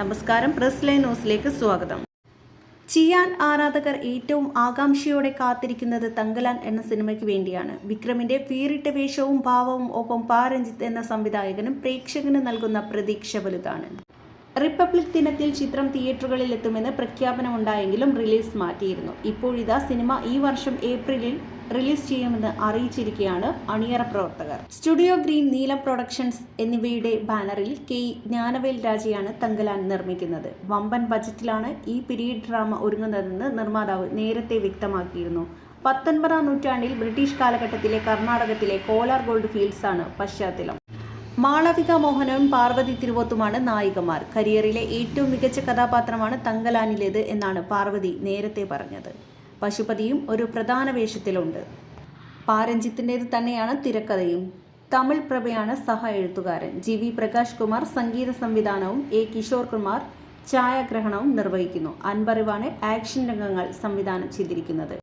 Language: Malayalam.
നമസ്കാരം, പ്രസ് ലൈൻ ന്യൂസിലേക്ക് സ്വാഗതം. ചിയാൻ ആരാധകർ ഏറ്റവും ആകാംക്ഷയോടെ കാത്തിരിക്കുന്നത് തങ്കലാൻ എന്ന സിനിമയ്ക്ക് വേണ്ടിയാണ്. വിക്രമിന്റെ വീറിട്ട വേഷവും ഭാവവും ഒപ്പം പാരഞ്ജിത്ത് എന്ന സംവിധായകനും പ്രേക്ഷകന് നൽകുന്ന പ്രതീക്ഷ വലുതാണ്. റിപ്പബ്ലിക് ദിനത്തിൽ ചിത്രം തിയേറ്ററുകളിൽ എത്തുമെന്ന് പ്രഖ്യാപനമുണ്ടായെങ്കിലും റിലീസ് മാറ്റിയിരുന്നു. ഇപ്പോഴിതാ സിനിമ ഈ വർഷം ഏപ്രിലിൽ റിലീസ് ചെയ്യുമെന്ന് അറിയിച്ചിരിക്കുകയാണ് അണിയറ പ്രവർത്തകർ. സ്റ്റുഡിയോ ഗ്രീൻ, നീലം പ്രൊഡക്ഷൻസ് എന്നിവയുടെ ബാനറിൽ കെ ജ്ഞാനവേൽ രാജയാണ് തങ്കലാൻ നിർമ്മിക്കുന്നത്. വമ്പൻ ബജറ്റിലാണ് ഈ പീരീഡ് ഡ്രാമ ഒരുങ്ങുന്നതെന്ന് നിർമ്മാതാവ് നേരത്തെ വ്യക്തമാക്കിയിരുന്നു. 19-ാം നൂറ്റാണ്ടിൽ ബ്രിട്ടീഷ് കാലഘട്ടത്തിലെ കർണാടകത്തിലെ കോലാർ ഗോൾഡ് ഫീൽഡ്സ് ആണ് പശ്ചാത്തലം. മാളവിക മോഹനനും പാർവതി തിരുവോത്തുമാണ് നായികമാർ. കരിയറിലെ ഏറ്റവും മികച്ച കഥാപാത്രമാണ് തങ്കലാനിലേത് എന്നാണ് പാർവതി നേരത്തെ പറഞ്ഞത്. പശുപതിയും ഒരു പ്രധാന വേഷത്തിലുണ്ട്. പാരഞ്ജിത്തിൻ്റേത് തന്നെയാണ് തിരക്കഥയും. തമിഴ് പ്രഭയാണ് സഹ എഴുത്തുകാരൻ. ജി.വി. പ്രകാശ് കുമാർ സംഗീത സംവിധാനവും എ. കിഷോർ കുമാർ ഛായാഗ്രഹണവും നിർവഹിക്കുന്നു. അൻപറിവാണ് ആക്ഷൻ രംഗങ്ങൾ സംവിധാനം ചെയ്തിരിക്കുന്നത്.